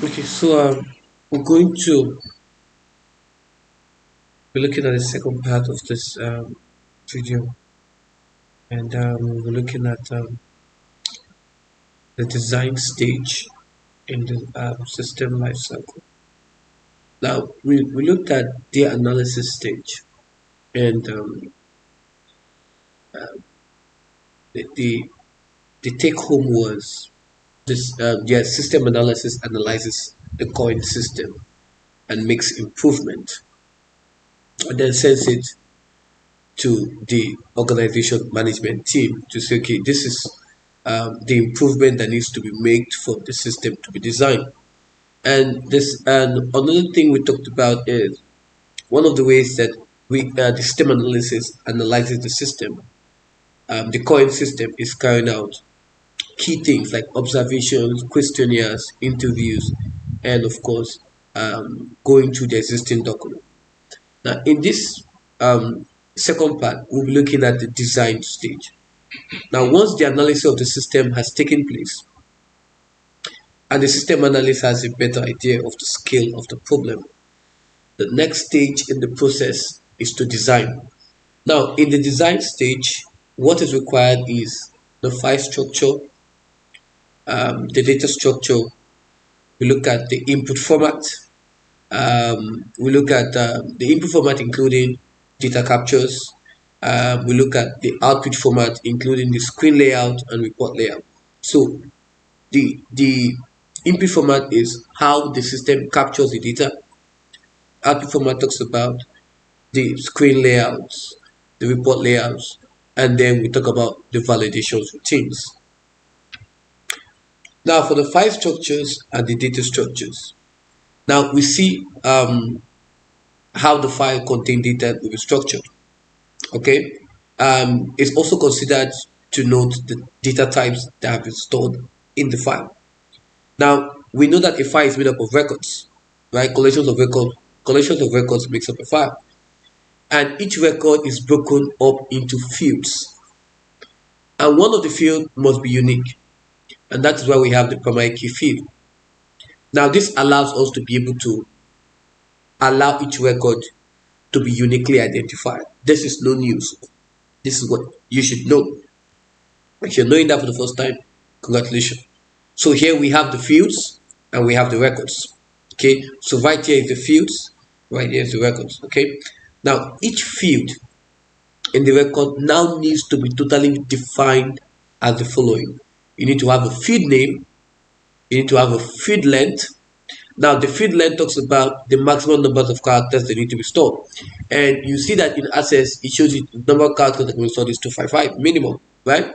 Okay, so we're going to be looking at the second part of this video, and we're looking at the design stage in the system lifecycle. Now, we looked at the analysis stage, and the the take home was this: system analysis analyzes the current system and makes improvement, and then sends it to the organization management team to say, okay, this is the improvement that needs to be made for the system to be designed. And another thing we talked about is one of the ways that the system analysis analyzes the system. The current system is carrying out key things like observations, questionnaires, interviews, and of course, going through the existing document. Now, in this second part, we'll be looking at the design stage. Now, once the analysis of the system has taken place and the system analyst has a better idea of the scale of the problem, the next stage in the process is to design. Now, in the design stage, what is required is the file structure, the data structure. We look at the input format. We look at the input format, including data captures. We look at the output format, including the screen layout and report layout. So the input format is how the system captures the data. Output format talks about the screen layouts, the report layouts, and then we talk about the validations routines. Now for the file structures and the data structures. Now we see how the file contained data will be structured. Okay, it's also considered to note the data types that have been stored in the file. Now we know that a file is made up of records, right? Collections of records makes up a file, and each record is broken up into fields, and one of the fields must be unique, and that is why we have the primary key field. Now this allows us to be able to allow each record to be uniquely identified. This is no news. This is what you should know. If you're knowing that for the first time, congratulations. So here we have the fields and we have the records. Okay, so right here is the fields, right here is the records. Okay, now each field in the record now needs to be totally defined as the following. You need to have a field name, you need to have a field length. Now the field length talks about the maximum numbers of characters that need to be stored, and you see that in access it shows you the number of characters that can be stored is 255 minimum, right?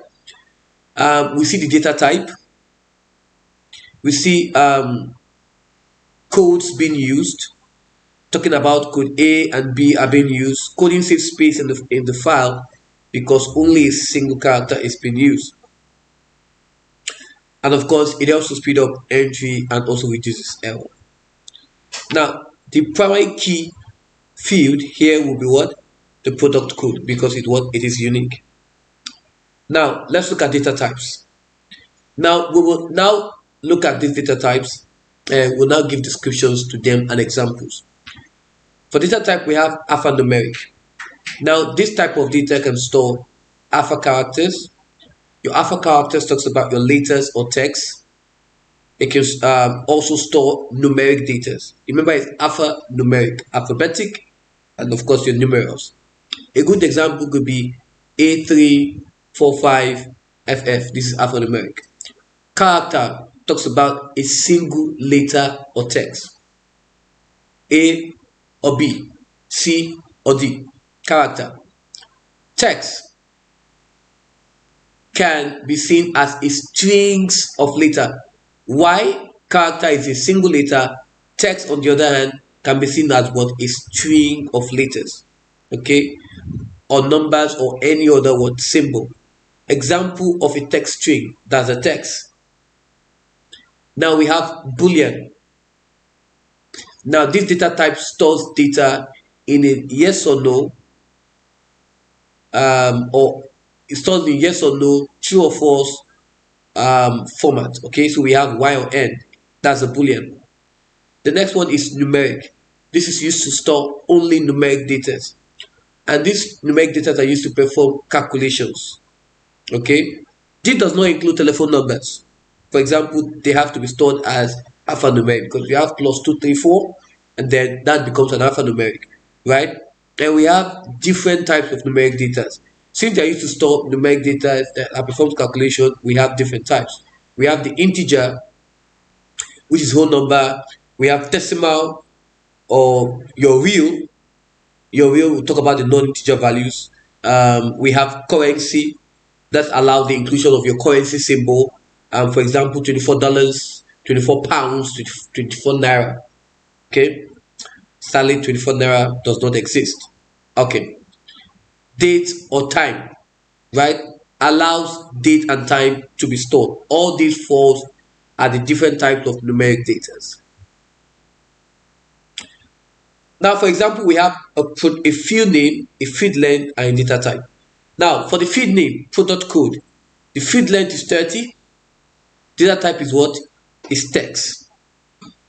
We see the data type, we see codes being used, talking about code A and B are being used. Coding saves space in the file because only a single character is being used. And of course, it also speeds up entry and also reduces error. Now, the primary key field here will be what? The product code, because it is unique. Now, let's look at data types. Now, we will now look at these data types and we'll now give descriptions to them and examples. For data type, we have alphanumeric. Now, this type of data can store alpha characters. Your alpha characters talks about your letters or text. It can also store numeric data. Remember, it's alphanumeric, alphabetic, and of course your numerals. A good example could be A345FF. This is alphanumeric. Character talks about a single letter or text. A or B, C or D. Character. Text can be seen as a strings of letter. Why? Character is a single letter. Text, on the other hand, can be seen as what? A string of letters. Okay? Or numbers or any other word symbol. Example of a text string. That's a text. Now we have Boolean. Now this data type stores data in a yes or no, or it stores in yes or no, true or false format. Okay, so we have y or n. That's a Boolean. The next one is numeric. This is used to store only numeric data, and these numeric data are used to perform calculations. Okay, this does not include telephone numbers. For example, they have to be stored as alphanumeric because we have +234, and then that becomes an alphanumeric, right? And we have different types of numeric data. Since they are used to store numeric data that performs calculation, we have different types. We have the integer, which is whole number. We have decimal, or your real. Your real, we'll talk about the non-integer values. We have currency that allow the inclusion of your currency symbol. For example, $24, £24, 24 naira. Okay, sadly, 24 naira does not exist. Okay, date or time, right? Allows date and time to be stored. All these falls are the different types of numeric data. Now, for example, we have a field name, a field length, and a data type. Now, for the field name, product code, the field length is 30. Data type is what? Is text.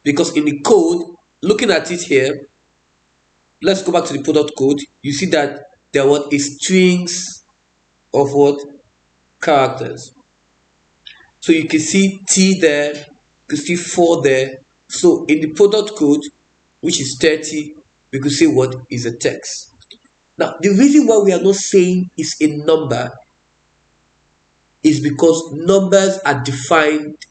Because in the code, looking at it here, let's go back to the product code. You see that there what is strings of what? Characters. So you can see T there, you can see 4 there. So in the product code, which is 30, we could say what is a text. Now, the reason why we are not saying is a number is because numbers are defined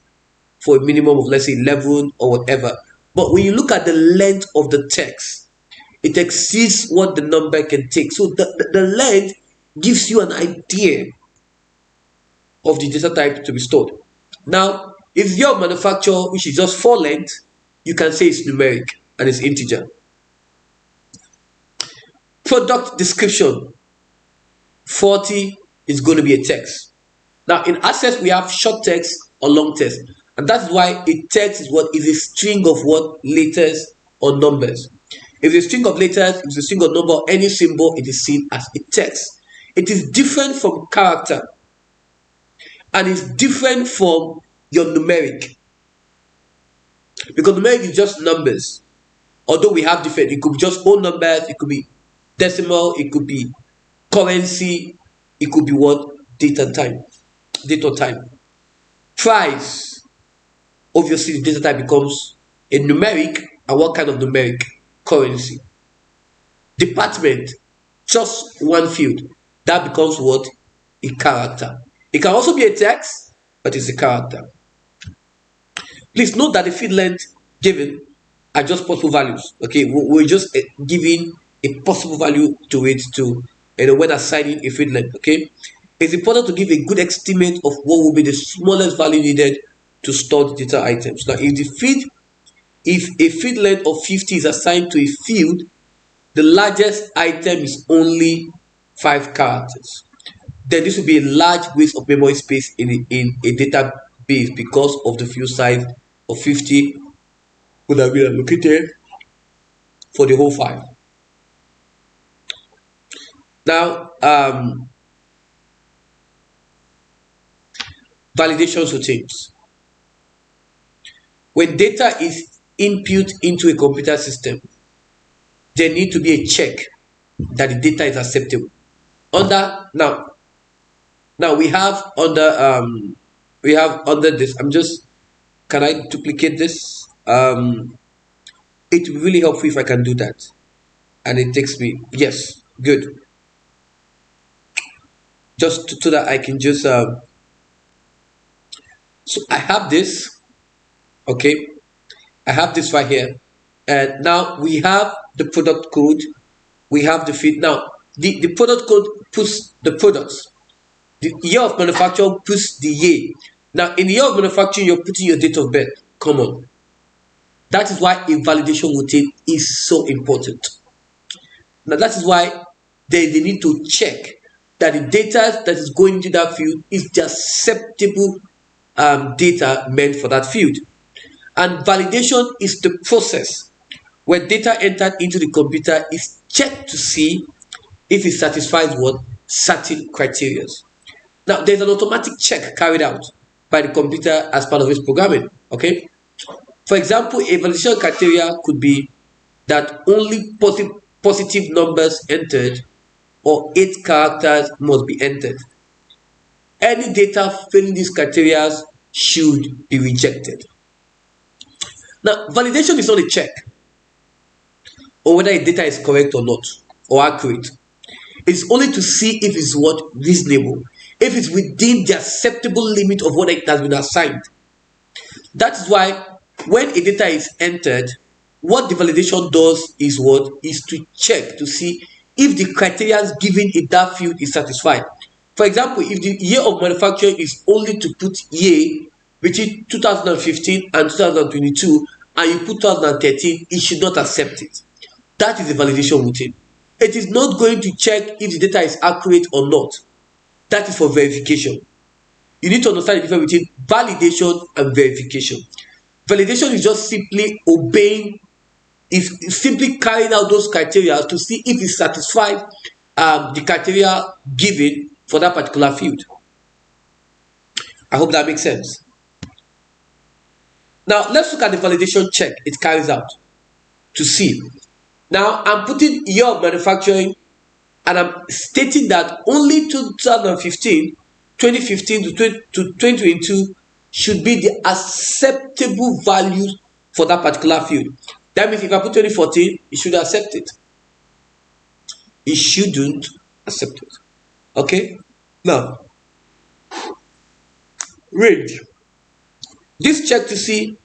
for a minimum of, let's say, 11 or whatever. But when you look at the length of the text, it exceeds what the number can take. So the length gives you an idea of the data type to be stored. Now, if your manufacturer, which is just 4 length, you can say it's numeric and it's integer. Product description, 40 is going to be a text. Now, in Access, we have short text or long text. And that's why a text is what is a string of what? Letters or numbers. If it's a string of letters, if it's a string of number, or any symbol, it is seen as a text. It is different from character. And it's different from your numeric. Because numeric is just numbers. Although we have different, it could be just whole numbers, it could be decimal, it could be currency, it could be what? Date and time. Date or time. Price. Obviously, the data type becomes a numeric. And what kind of numeric? Currency. Department. Just one field. That becomes what? A character. It can also be a text, but it's a character. Please note that the field length given are just possible values. Okay, we're just giving a possible value to it to, when assigning a field length. Okay, it's important to give a good estimate of what will be the smallest value needed to store the data items. Now, if a field length of 50 is assigned to a field, the largest item is only 5 characters. Then this will be a large waste of memory space in a database because of the field size of 50 would have been allocated for the whole file. Now, validation routines. When data is input into a computer system, there need to be a check that the data is acceptable. Now we have under this. Can I duplicate this? It will really help if I can do that. And it takes me, yes, good. Just so that I can just so I have this, okay. I have this right here, and now we have the product code. We have the feed. Now the product code puts the products. The year of manufacture puts the year. Now, in the year of manufacturing, you're putting your date of birth. Come on. That is why a validation routine is so important. Now, that is why they need to check that the data that is going into that field is the acceptable data meant for that field. And validation is the process where data entered into the computer is checked to see if it satisfies what? Certain criteria. Now, there's an automatic check carried out by the computer as part of its programming. Okay. For example, a validation criteria could be that only positive numbers entered or 8 characters must be entered. Any data failing these criteria should be rejected. Now, validation is not a check on whether a data is correct or not, or accurate. It's only to see if it's what reasonable, if it's within the acceptable limit of what it has been assigned. That is why when a data is entered, what the validation does is what is to check to see if the criteria given in that field is satisfied. For example, if the year of manufacturing is only to put year between 2015 and 2022 and you put 2013, it should not accept it. That is the validation routine. It is not going to check if the data is accurate or not. That is for verification. You need to understand the difference between validation and verification. Validation is just simply obeying, is simply carrying out those criteria to see if it satisfies the criteria given for that particular field. I hope that makes sense. Now, let's look at the validation check it carries out to see. Now, I'm putting year of manufacturing and I'm stating that only 2015 to 2022 should be the acceptable values for that particular field. That means if I put 2014, it should accept it. It shouldn't accept it. Okay? Now, range. This check to see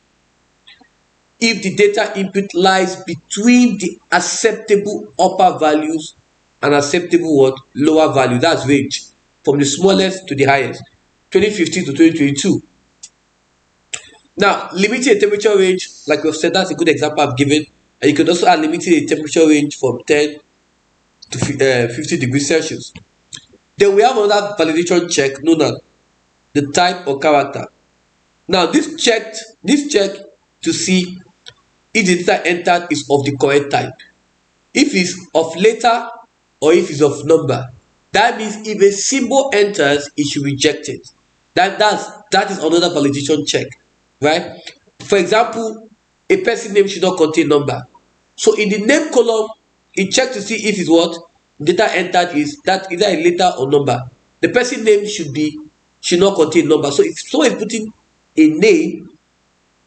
if the data input lies between the acceptable upper values and acceptable what? Lower value. That's range. From the smallest to the highest. 2015 to 2022. Now, limiting a temperature range, like we've said, that's a good example I've given. And you could also add limiting a temperature range from 10 to 50 degrees Celsius. Then we have another validation check known as the type or character. Now, this check to see if the data entered is of the correct type. If it's of letter or if it's of number. That means if a symbol enters, it should reject it. That is another validation check, right? For example, a person name should not contain number. So in the name column, it checks to see if it's what data entered is that either a letter or number. The person name should not contain number. So if someone is putting a name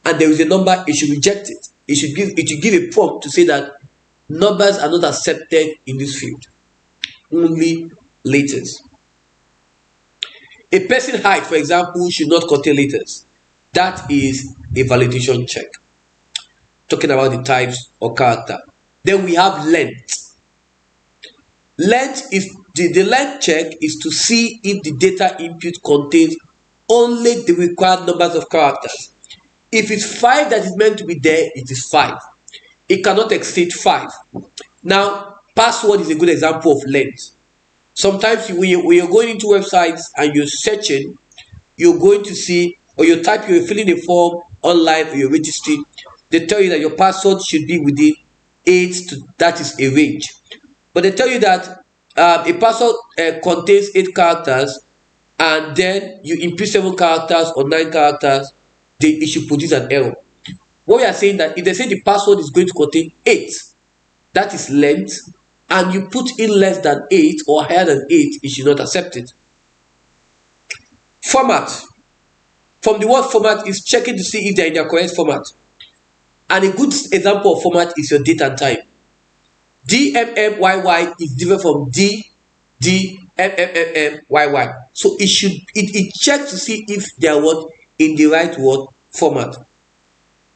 and there is a number, it should reject it. It should give a prompt to say that numbers are not accepted in this field. Only letters. A person height, for example, should not contain letters. That is a validation check. Talking about the types or character. Then we have length. Length is the length check is to see if the data input contains only the required numbers of characters. If it's 5 that is meant to be there, it is 5. It cannot exceed 5. Now, password is a good example of length. Sometimes when you're going into websites and you're searching, you're going to see, or you're filling a form online or you're registering, they tell you that your password should be within 8 to, that is a range. But they tell you that a password contains 8 characters and then you input 7 characters or 9 characters, it should produce an error. What we are saying that if they say the password is going to contain 8, that is length, and you put in less than 8 or higher than 8, it should not accept it. Format. From the word format is checking to see if they are in their correct format. And a good example of format is your date and time. DMMYY is different from DMMMYY. So it checks to see if they are what in the right word format.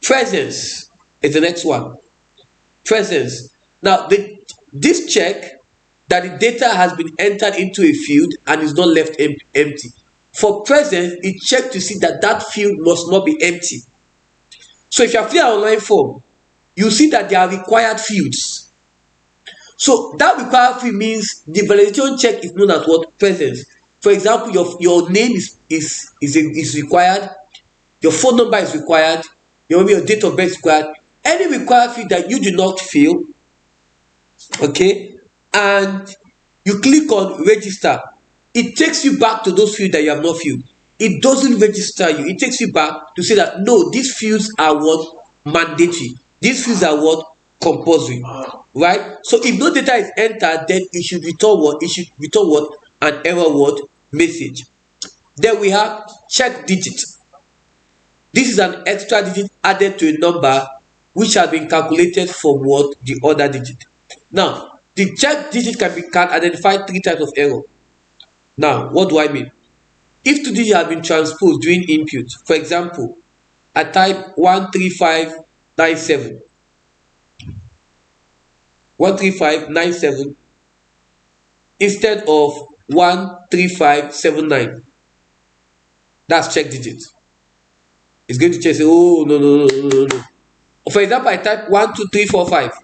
Presence is the next one. Presence. Now this check that the data has been entered into a field and is not left empty. For presence, it checks to see that that field must not be empty. So if you are filling an online form, you see that there are required fields. So that required field means the validation check is known as what? Presence. For example, your name is required, your phone number is required, your date of birth is required. Any required field that you do not fill, okay, and you click on register, it takes you back to those fields that you have not filled. It doesn't register you. It takes you back to say that no, these fields are what mandatory. These fields are what? Compulsory, right? So if no data is entered, then it should return what? It should return what? An error what? Message. Then we have check digit. This is an extra digit added to a number which has been calculated from what? The other digit. Now, the check digit can identify three types of error. Now, what do I mean? If two digits have been transposed during input, for example, I type 13597, 13597 instead of 13579. That's check digit. It's going to check, say, oh, no, no, no, no, no, no. For example, I type 12345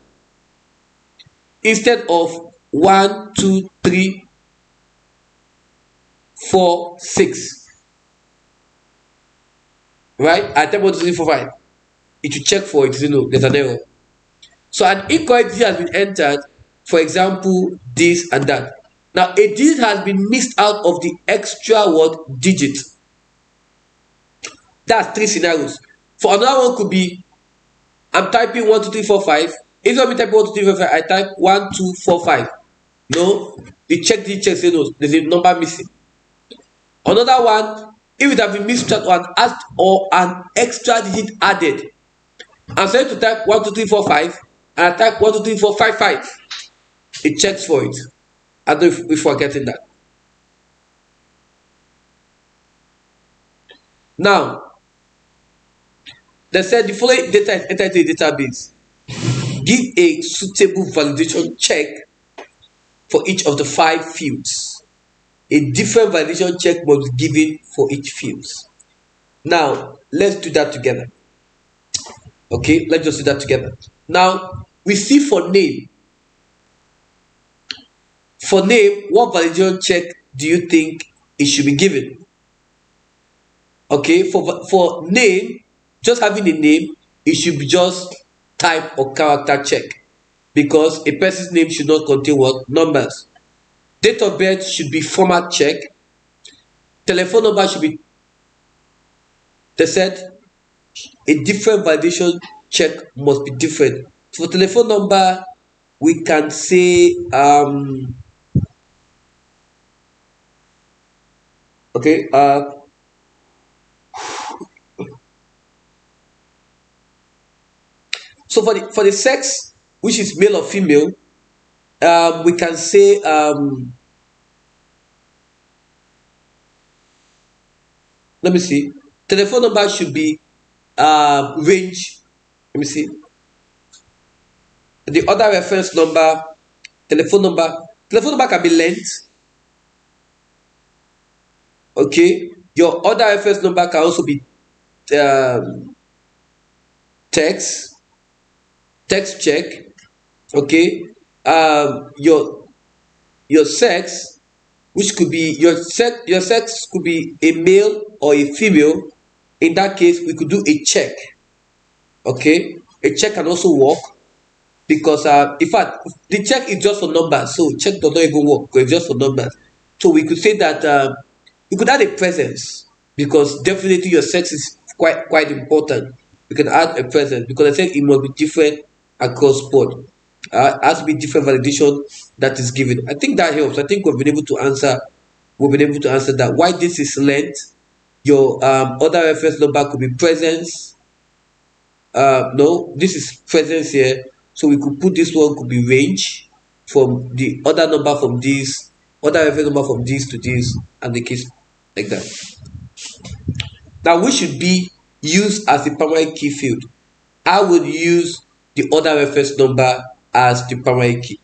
instead of 12346. Right? I type 12345. It should check for it, there's an error. So an incorrect digit has been entered, for example, this and that. Now, a digit has been missed out of the extra word digit. That's three scenarios. For another one could be, I'm typing 12345. If I'm typing 12345, I type 1245. No, the check digit checks, there's a number missing. Another one, if it has been missed out or an extra digit added, I'm starting to type 12345 and I type 123455. It checks for it. I don't know if we're getting that. Now, they said the following data is entered into a database. Give a suitable validation check for each of the 5 fields. A different validation check must be given for each field. Now, let's do that together. Okay, let's just do that together. Now, we see for name. For name, what validation check do you think it should be given? Okay, for name, just having a name, it should be just type or character check, because a person's name should not contain what? Numbers. Date of birth should be format check. Telephone number should be, they said, a different validation check must be different. For telephone number, we can say okay, so for the sex, which is male or female, we can say let me see, telephone number should be range. Let me see, the other reference number, telephone number can be length. Okay, your other reference number can also be text check. Okay, your sex, which could be your sex could be a male or a female. In that case, we could do a check. Okay, a check can also work, because in fact the check is just for numbers, so check does not even work because it's just for numbers. So we could say that we could add a presence, because definitely your sex is quite important. We can add a presence, because I said it must be different across board. Has to be different validation that is given. I think that helps. I think we've been able to answer that. Why this is length, your other reference number could be presence. No, this is presence here, so we could put this one could be range, from the other number from this, other reference number from this to this, and the case like that. Now, which should be used as the primary key field? I would use the other reference number as the primary key.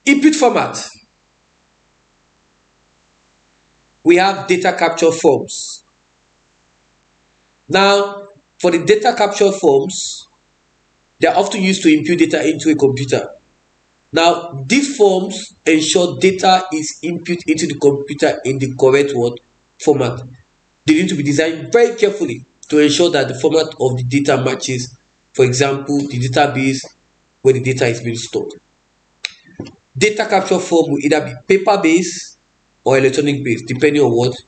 Input format. We have data capture forms. Now, for the data capture forms, they are often used to input data into a computer. Now, these forms ensure data is input into the computer in the correct format. They need to be designed very carefully to ensure that the format of the data matches, for example, the database where the data is being stored. Data capture form will either be paper-based or electronic-based, depending on what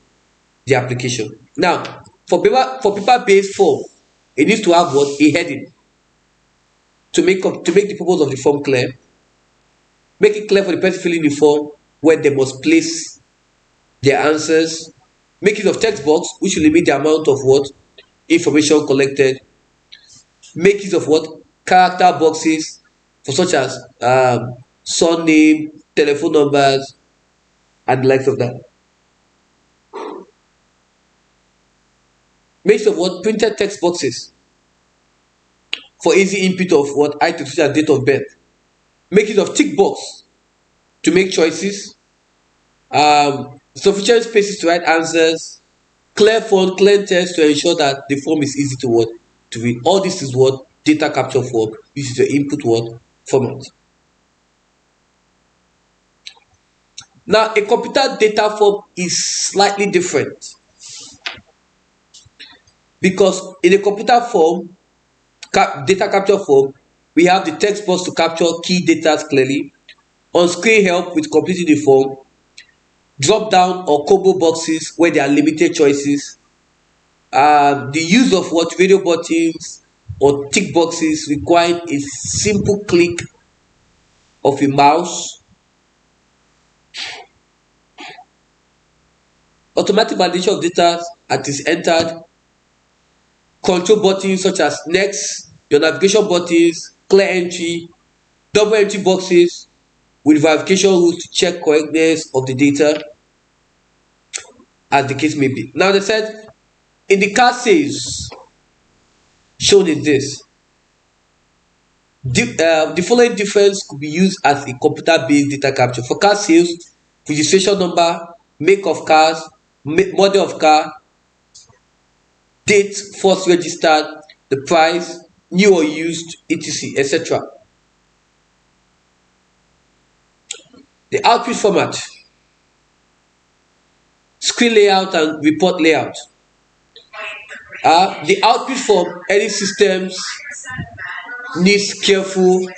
the application. Now, for paper-based form, it needs to have what? A heading to make the purpose of the form clear. Make it clear for the person filling the form where they must place their answers. Make use of text box, which will limit the amount of what? Information collected. Make use of what? Character boxes for such as surname, telephone numbers, and the likes of that. Make use of what? Printed text boxes for easy input of what? Height, and date of birth. Make use of tick box to make choices. Sufficient spaces to write answers. Clear font, clear text to ensure that the form is easy to what? To read. All this is what? Data capture form. This is your input what? Format. Now, a computer data form is slightly different because in a computer form, data capture form, we have the text box to capture key data clearly, on-screen help with completing the form, drop down or combo boxes where there are limited choices, the use of what? Radio buttons or tick boxes requiring a simple click of a mouse, automatic validation of data as it is entered, control buttons such as next, your navigation buttons, clear entry, double entry boxes with verification rules to check correctness of the data, as the case may be. Now they said in the car sales shown in this, the following difference could be used as a computer-based data capture. For car sales, registration number, make of cars, model of car, date first registered, the price, new or used, etc., etc. The output format, screen layout and report layout. The output form, any systems needs careful.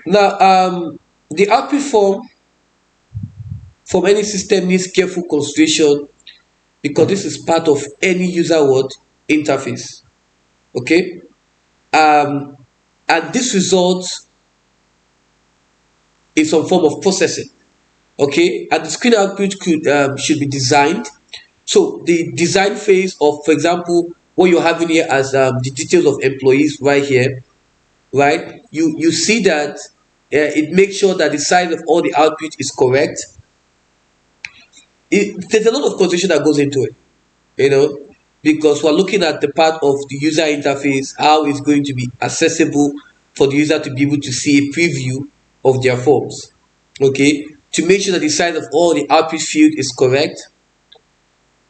Now, the output form from any system needs careful consideration because this is part of any user word interface. Okay, and this results in some form of processing. Okay, and the screen output should be designed. So the design phase of, for example, what you're having here as the details of employees right here, right? You see that it makes sure that the size of all the output is correct. There's a lot of consideration that goes into it, you know, because we're looking at the part of the user interface, how it's going to be accessible for the user to be able to see a preview of their forms. Okay, to make sure that the size of all the output field is correct,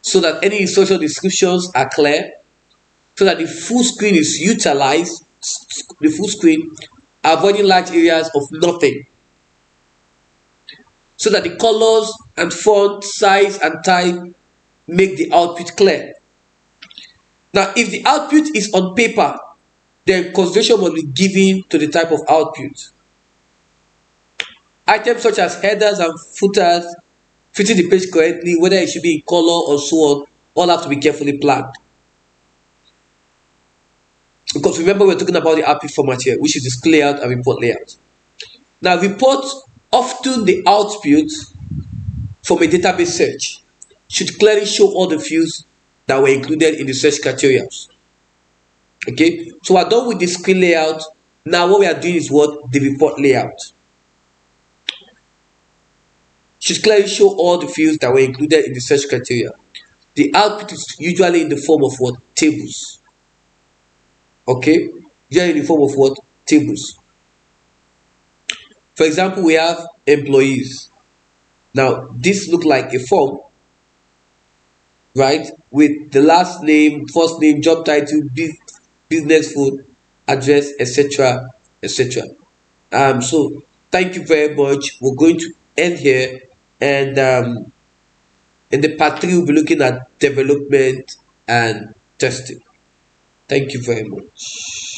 so that any instruction descriptions are clear, so that the full screen is utilized, the full screen, avoiding large areas of nothing, so that the colors and font size and type make the output clear. Now, if the output is on paper, then consideration must be given to the type of output. Items such as headers and footers fitting the page correctly, whether it should be in color or so on, all have to be carefully planned. Because remember, we're talking about the output format here, which is display layout and report layout. Now, report, often the output from a database search, should clearly show all the fields that were included in the search criteria. Okay, so we're done with the screen layout. Now, what we are doing is what? The report layout. Should clearly show all the fields that were included in the search criteria. The output is usually in the form of what? Tables. Okay, usually in the form of what? Tables. For example, we have employees. Now, this looks like a form, right? With the last name, first name, job title, business phone, address, etc., etc. So thank you very much. We're going to end here, and in the part 3 we'll be looking at development and testing. Thank you very much.